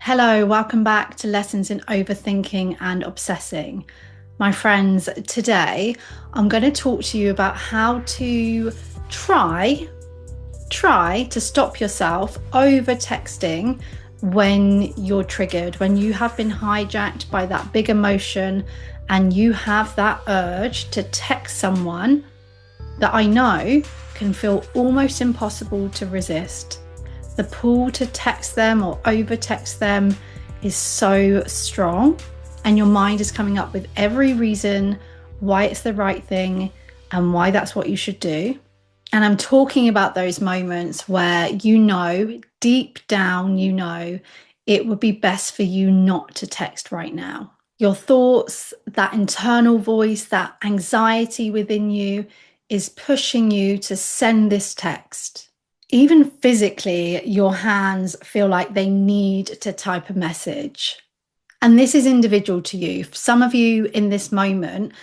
Hello, welcome back to Lessons in Overthinking and Obsessing. My friends, today I'm going to talk to you about how to try to stop yourself over texting when you're triggered, when you have been hijacked by that big emotion and you have that urge to text someone that I know can feel almost impossible to resist. The pull to text them or over text them is so strong, and your mind is coming up with every reason why it's the right thing and why that's what you should do. And I'm talking about those moments where deep down, it would be best for you not to text right now. Your thoughts, that internal voice, that anxiety within you is pushing you to send this text. Even physically, your hands feel like they need to type a message. And this is individual to you. Some of you in this moment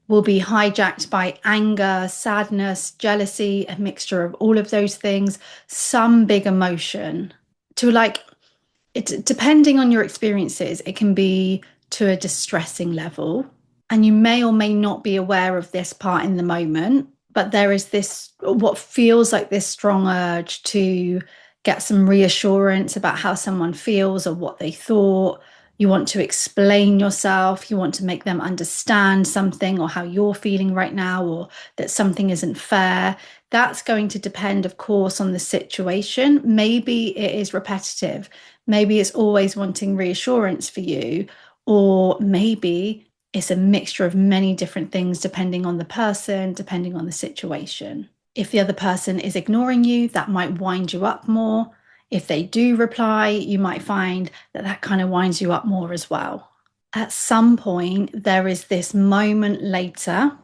will be hijacked by anger, sadness, jealousy, a mixture of all of those things, some big emotion. Depending on your experiences, it can be to a distressing level. And you may or may not be aware of this part in the moment, but there is this, what feels like this strong urge to get some reassurance about how someone feels or what they thought. You want to explain yourself. You want to make them understand something or how you're feeling right now, or that something isn't fair. That's going to depend, of course, on the situation. Maybe it is repetitive. Maybe it's always wanting reassurance for you, or maybe it's a mixture of many different things depending on the person, depending on the situation. If the other person is ignoring you, that might wind you up more. If they do reply, you might find that kind of winds you up more as well. At some point, there is this moment later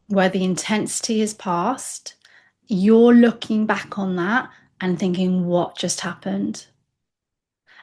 where the intensity is past. You're looking back on that and thinking, what just happened?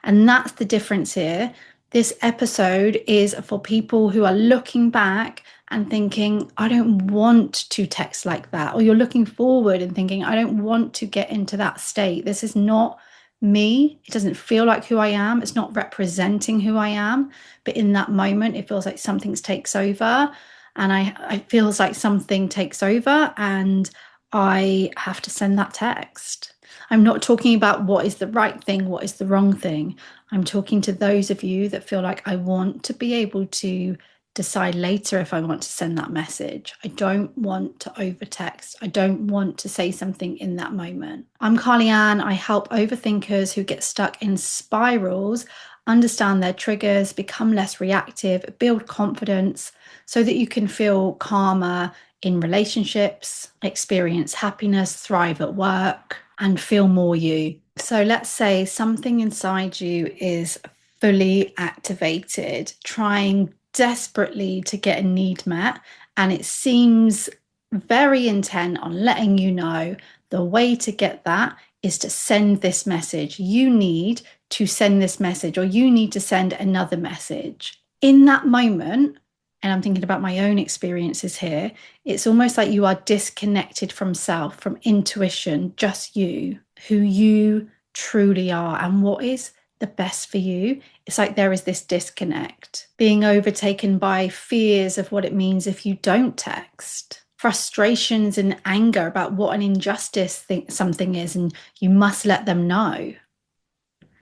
And that's the difference here. This episode is for people who are looking back and thinking, I don't want to text like that. Or you're looking forward and thinking, I don't want to get into that state. This is not me. It doesn't feel like who I am. It's not representing who I am. But in that moment, it feels like something takes over. And it feels like something takes over and I have to send that text. I'm not talking about what is the right thing, what is the wrong thing. I'm talking to those of you that feel like I want to be able to decide later if I want to send that message. I don't want to overtext. I don't want to say something in that moment. I'm Carly Ann. I help overthinkers who get stuck in spirals understand their triggers, become less reactive, build confidence so that you can feel calmer in relationships, experience happiness, thrive at work, and feel more you. So let's say something inside you is fully activated, trying desperately to get a need met, and it seems very intent on letting you know the way to get that is to send this message. You need to send this message, or you need to send another message. In that moment, and I'm thinking about my own experiences here, it's almost like you are disconnected from self, from intuition, just you, who you truly are and what is the best for you. It's like there is this disconnect, being overtaken by fears of what it means if you don't text, frustrations and anger about what an injustice something is, and you must let them know.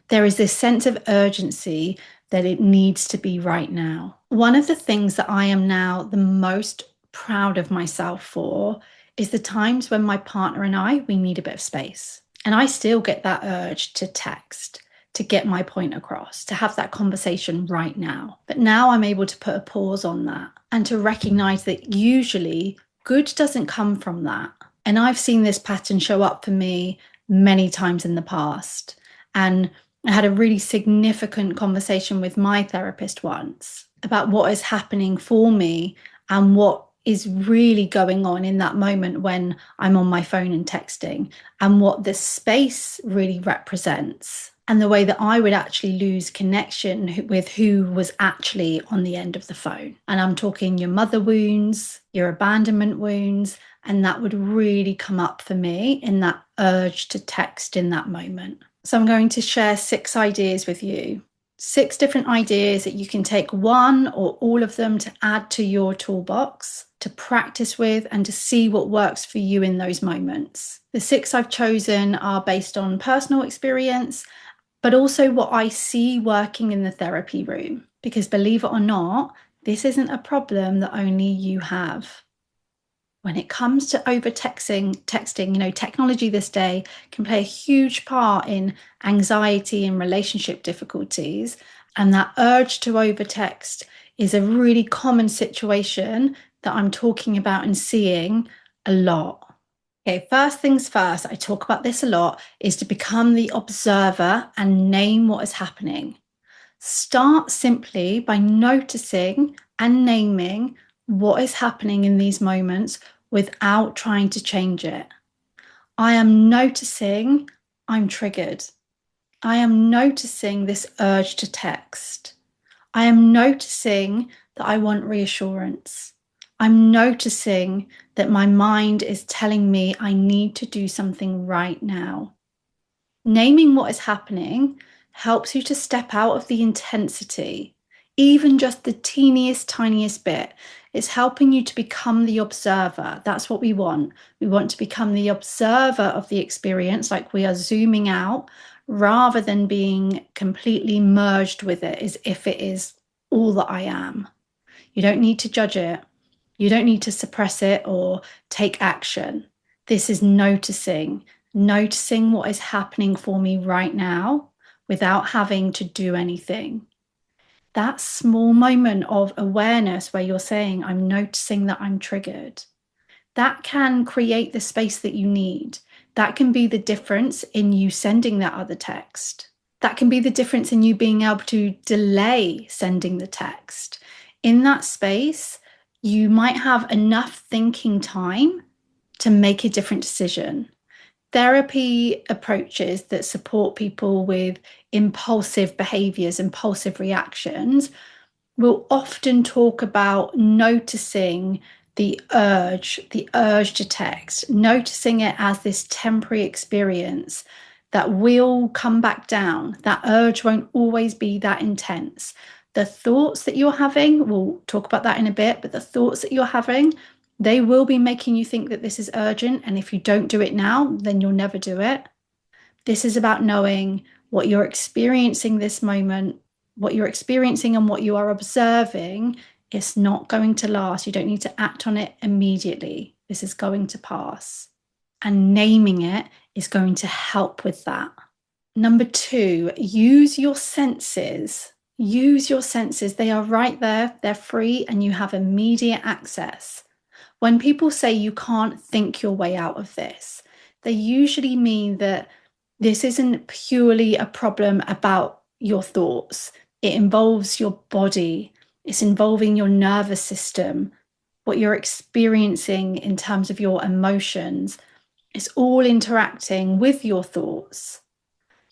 There is this sense of urgency that it needs to be right now. One of the things that I am now the most proud of myself for is the times when my partner and we need a bit of space. And I still get that urge to text, to get my point across, to have that conversation right now. But now I'm able to put a pause on that and to recognize that usually good doesn't come from that. And I've seen this pattern show up for me many times in the past. And I had a really significant conversation with my therapist once about what is happening for me and what is really going on in that moment when I'm on my phone and texting, and what the space really represents, and the way that I would actually lose connection with who was actually on the end of the phone. And I'm talking your mother wounds, your abandonment wounds, and that would really come up for me in that urge to text in that moment. So I'm going to share 6 ideas with you 6 different ideas that you can take one or all of them to add to your toolbox, to practice with, and to see what works for you in those moments. The 6 I've chosen are based on personal experience, but also what I see working in the therapy room. Because believe it or not, this isn't a problem that only you have. When it comes to texting, technology this day can play a huge part in anxiety and relationship difficulties. And that urge to overtext is a really common situation that I'm talking about and seeing a lot. Okay, first things first, I talk about this a lot, is to become the observer and name what is happening. Start simply by noticing and naming what is happening in these moments without trying to change it. I am noticing I'm triggered. I am noticing this urge to text. I am noticing that I want reassurance. I'm noticing that my mind is telling me I need to do something right now. Naming what is happening helps you to step out of the intensity, even just the teeniest, tiniest bit. It's helping you to become the observer. That's what we want. We want to become the observer of the experience, like we are zooming out, rather than being completely merged with it as if it is all that I am. You don't need to judge it. You don't need to suppress it or take action. This is noticing what is happening for me right now without having to do anything. That small moment of awareness where you're saying, I'm noticing that I'm triggered, that can create the space that you need. That can be the difference in you sending that other text. That can be the difference in you being able to delay sending the text. In that space, you might have enough thinking time to make a different decision. Therapy approaches that support people with impulsive behaviors, impulsive reactions, will often talk about noticing the urge to text, noticing it as this temporary experience that will come back down. That urge won't always be that intense. The thoughts that you're having, we'll talk about that in a bit, but the thoughts that you're having, they will be making you think that this is urgent. And if you don't do it now, then you'll never do it. This is about knowing what you're experiencing this moment, what you're experiencing and what you are observing. It's not going to last. You don't need to act on it immediately. This is going to pass. And naming it is going to help with that. Number 2, use your senses. Use your senses. They are right there. They're free and you have immediate access. When people say you can't think your way out of this, they usually mean that this isn't purely a problem about your thoughts. It involves your body. It's involving your nervous system, what you're experiencing in terms of your emotions. It's all interacting with your thoughts.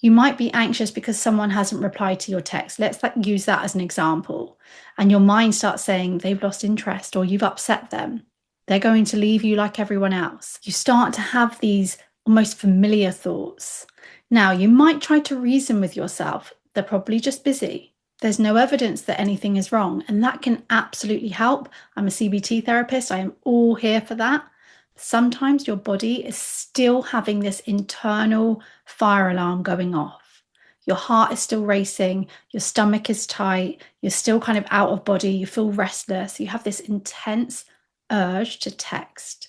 You might be anxious because someone hasn't replied to your text. Let's use that as an example. And your mind starts saying they've lost interest or you've upset them. They're going to leave you like everyone else. You start to have these almost familiar thoughts. Now, you might try to reason with yourself. They're probably just busy. There's no evidence that anything is wrong, and that can absolutely help. I'm a CBT therapist. I am all here for that. Sometimes your body is still having this internal fire alarm going off. Your heart is still racing. Your stomach is tight. You're still kind of out of body. You feel restless. You have this intense urge to text.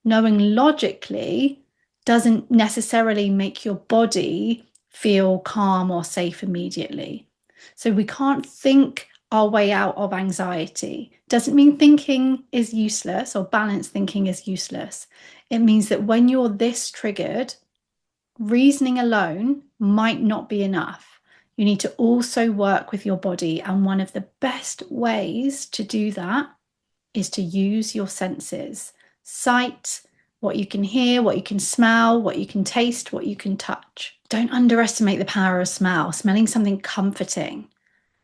Knowing logically doesn't necessarily make your body feel calm or safe immediately. So we can't think our way out of anxiety. Doesn't mean thinking is useless or balanced thinking is useless. It means that when you're this triggered, reasoning alone might not be enough. You need to also work with your body. And one of the best ways to do that is to use your senses. Sight, what you can hear, what you can smell, what you can taste, what you can touch. Don't underestimate the power of smell. Smelling something comforting,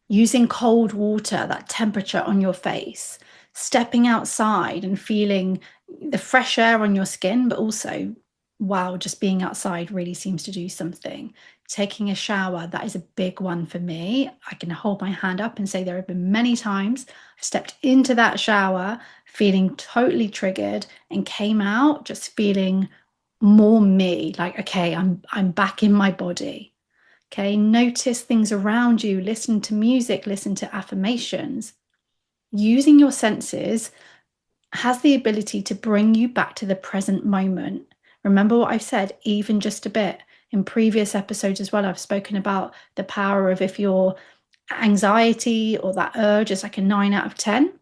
using cold water, that temperature on your face, stepping outside and feeling the fresh air on your skin, but also, wow, just being outside really seems to do something. Taking a shower, that is a big one for me. I can hold my hand up and say there have been many times I've stepped into that shower feeling totally triggered and came out just feeling more me, like, okay, I'm back in my body. Okay, notice things around you, listen to music, listen to affirmations. Using your senses has the ability to bring you back to the present moment. Remember what I've said, even just a bit. In previous episodes as well, I've spoken about the power of if your anxiety or that urge is like a 9 out of 10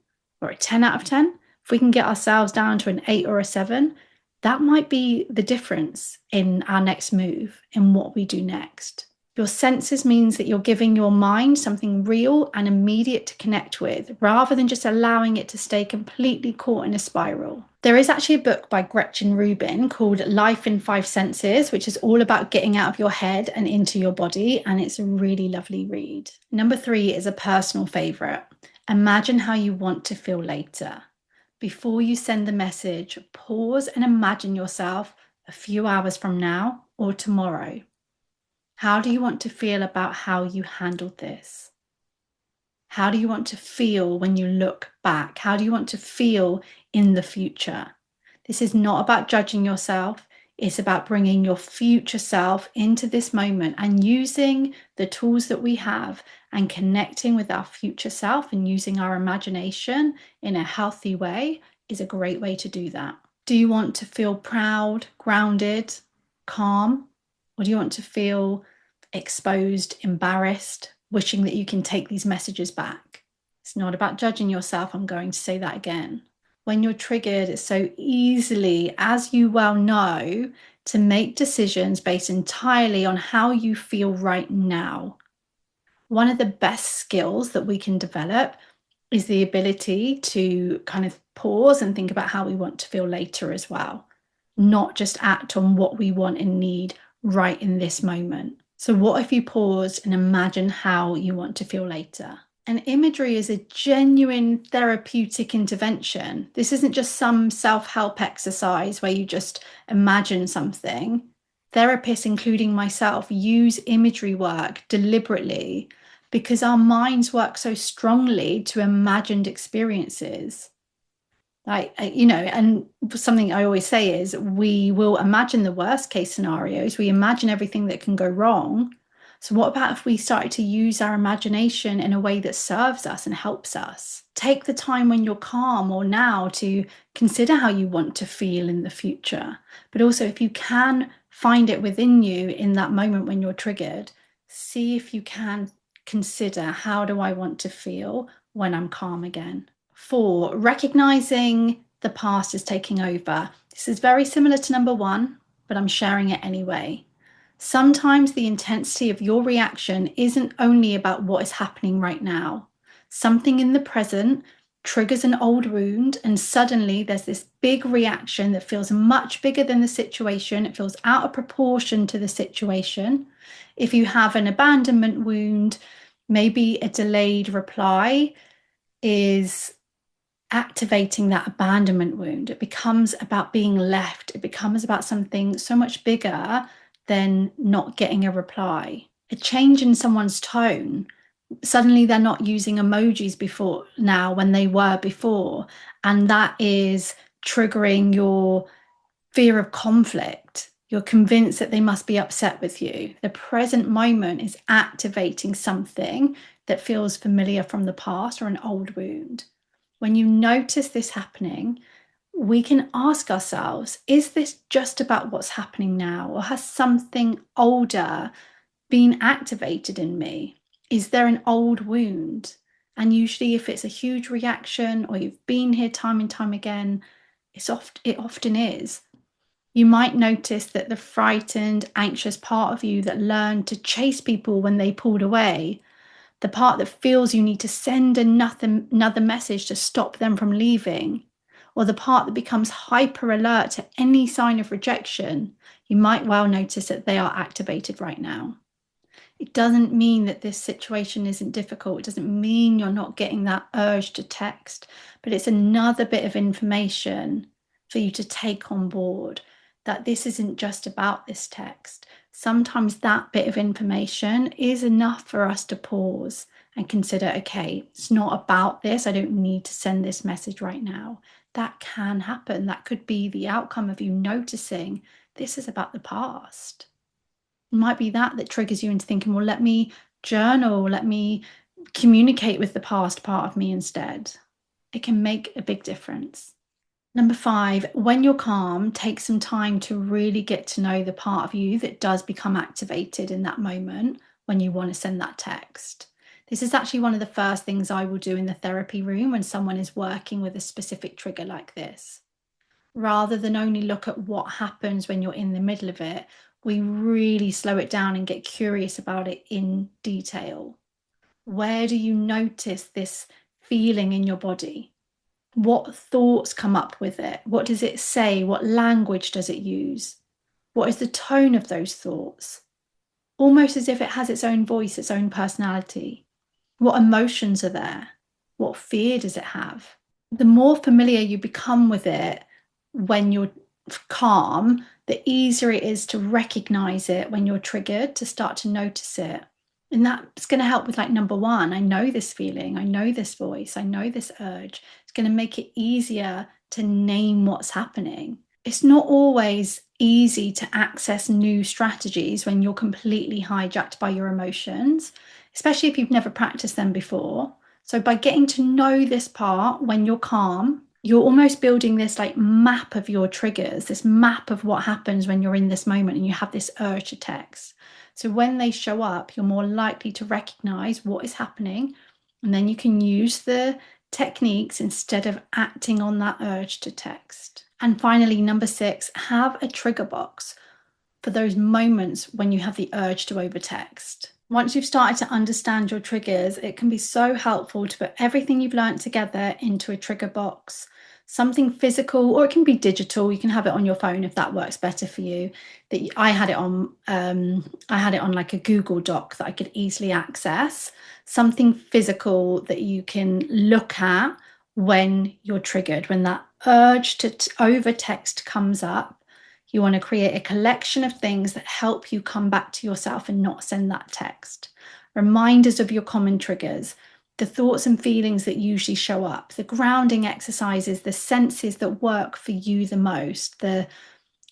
or a 10 out of 10, if we can get ourselves down to an 8 or a 7, that might be the difference in our next move, in what we do next. Your senses means that you're giving your mind something real and immediate to connect with, rather than just allowing it to stay completely caught in a spiral. There is actually a book by Gretchen Rubin called Life in 5 Senses, which is all about getting out of your head and into your body, and it's a really lovely read. Number 3 is a personal favorite. Imagine how you want to feel later. Before you send the message, pause and imagine yourself a few hours from now or tomorrow. How do you want to feel about how you handled this? How do you want to feel when you look back? How do you want to feel in the future? This is not about judging yourself. It's about bringing your future self into this moment and using the tools that we have and connecting with our future self and using our imagination in a healthy way is a great way to do that. Do you want to feel proud, grounded, calm? Or do you want to feel exposed, embarrassed, wishing that you can take these messages back? It's not about judging yourself. I'm going to say that again. When you're triggered, it's so easily, as you well know, to make decisions based entirely on how you feel right now. One of the best skills that we can develop is the ability to kind of pause and think about how we want to feel later as well, not just act on what we want and need right in this moment. So what if you pause and imagine how you want to feel later? And imagery is a genuine therapeutic intervention. This isn't just some self-help exercise where you just imagine something. Therapists, including myself, use imagery work deliberately because our minds work so strongly to imagined experiences. And something I always say is we will imagine the worst case scenarios. We imagine everything that can go wrong. So what about if we started to use our imagination in a way that serves us and helps us? Take the time when you're calm or now to consider how you want to feel in the future. But also, if you can find it within you in that moment when you're triggered, see if you can consider, how do I want to feel when I'm calm again? 4, recognizing the past is taking over. This is very similar to number 1, but I'm sharing it anyway. Sometimes the intensity of your reaction isn't only about what is happening right now. Something in the present triggers an old wound, and suddenly there's this big reaction that feels much bigger than the situation. It feels out of proportion to the situation. If you have an abandonment wound, maybe a delayed reply is activating that abandonment wound. It becomes about being left. It becomes about something so much bigger than not getting a reply. A change in someone's tone. Suddenly they're not using emojis before now when they were before. And that is triggering your fear of conflict. You're convinced that they must be upset with you. The present moment is activating something that feels familiar from the past or an old wound. When you notice this happening, we can ask ourselves, is this just about what's happening now, or has something older been activated in me? Is there an old wound? And usually if it's a huge reaction or you've been here time and time again, it often is. You might notice that the frightened, anxious part of you that learned to chase people when they pulled away, the part that feels you need to send another message to stop them from leaving, or the part that becomes hyper alert to any sign of rejection, you might well notice that they are activated right now. It doesn't mean that this situation isn't difficult. It doesn't mean you're not getting that urge to text, but it's another bit of information for you to take on board, that this isn't just about this text. Sometimes that bit of information is enough for us to pause and consider, okay, it's not about this. I don't need to send this message right now. That can happen. That could be the outcome of you noticing this is about the past. It might be that triggers you into thinking, well, let me journal, let me communicate with the past part of me instead. It can make a big difference. Number 5, when you're calm, take some time to really get to know the part of you that does become activated in that moment when you want to send that text. This is actually one of the first things I will do in the therapy room when someone is working with a specific trigger like this. Rather than only look at what happens when you're in the middle of it, we really slow it down and get curious about it in detail. Where do you notice this feeling in your body? What thoughts come up with it? What does it say? What language does it use? What is the tone of those thoughts? Almost as if it has its own voice, its own personality. What emotions are there? What fear does it have? The more familiar you become with it when you're calm, the easier it is to recognize it when you're triggered, to start to notice it. And that's going to help with like number 1, I know this feeling, I know this voice, I know this urge. It's going to make it easier to name what's happening. It's not always easy to access new strategies when you're completely hijacked by your emotions, especially if you've never practiced them before. So by getting to know this part when you're calm, you're almost building this like map of your triggers, this map of what happens when you're in this moment and you have this urge to text. So when they show up, you're more likely to recognize what is happening, and then you can use the techniques instead of acting on that urge to text. And finally, number 6, have a trigger box for those moments when you have the urge to overtext. Once you've started to understand your triggers, it can be so helpful to put everything you've learned together into a trigger box, something physical, or it can be digital. You can have it on your phone if that works better for you. I had it on like a Google Doc that I could easily access. Something physical that you can look at when you're triggered, when that urge to overtext comes up. You want to create a collection of things that help you come back to yourself and not send that text. Reminders of your common triggers, the thoughts and feelings that usually show up, the grounding exercises, the senses that work for you the most, the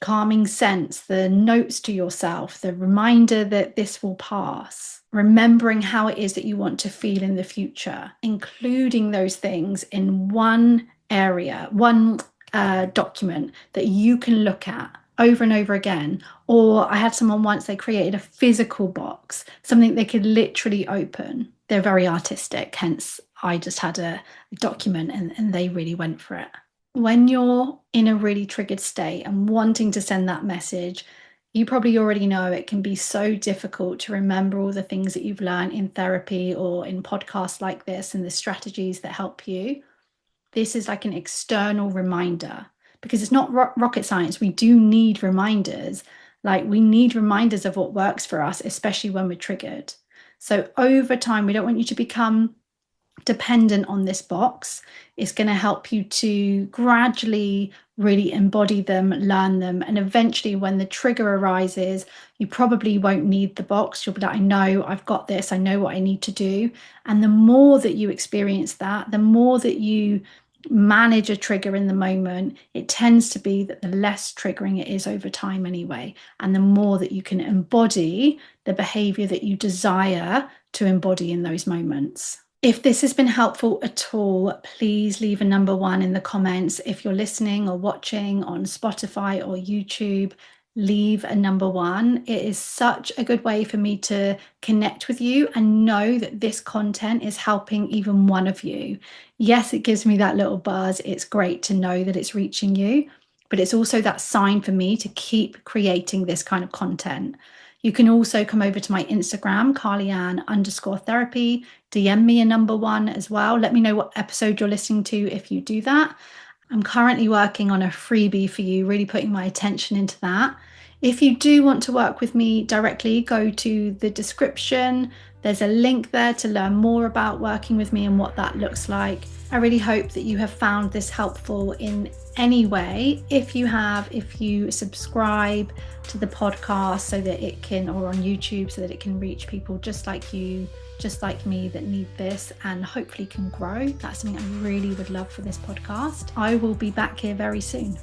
calming sense, the notes to yourself, the reminder that this will pass, remembering how it is that you want to feel in the future, including those things in one area, one document that you can look at over and over again. Or I had someone once, they created a physical box, something they could literally open. They're very artistic, hence I just had a document and they really went for it. When you're in a really triggered state and wanting to send that message, you probably already know it can be so difficult to remember all the things that you've learned in therapy or in podcasts like this and the strategies that help you. This is like an external reminder, because it's not rocket science. We do need reminders. Like, we need reminders of what works for us, especially when we're triggered. So over time, we don't want you to become dependent on this box. It's going to help you to gradually really embody them, learn them, and eventually when the trigger arises, you probably won't need the box. You'll be like, I know I've got this, I know what I need to do. And the more that you experience that, the more that you manage a trigger in the moment, it tends to be that the less triggering it is over time anyway, and the more that you can embody the behavior that you desire to embody in those moments. If this has been helpful at all, please leave a number 1 in the comments. If you're listening or watching on Spotify or YouTube, leave a number 1. It is such a good way for me to connect with you and know that this content is helping even one of you. Yes, it gives me that little buzz. It's great to know that it's reaching you, but it's also that sign for me to keep creating this kind of content. You can also come over to my Instagram, carlyann_therapy, DM me a number 1 as well. Let me know what episode you're listening to if you do that. I'm currently working on a freebie for you, really putting my attention into that. If you do want to work with me directly, go to the description. There's a link there to learn more about working with me and what that looks like. I really hope that you have found this helpful in any way. If you subscribe to the podcast so that it can, or on YouTube so that it can reach people just like you, just like me, that need this and hopefully can grow. That's something I really would love for this podcast. I will be back here very soon.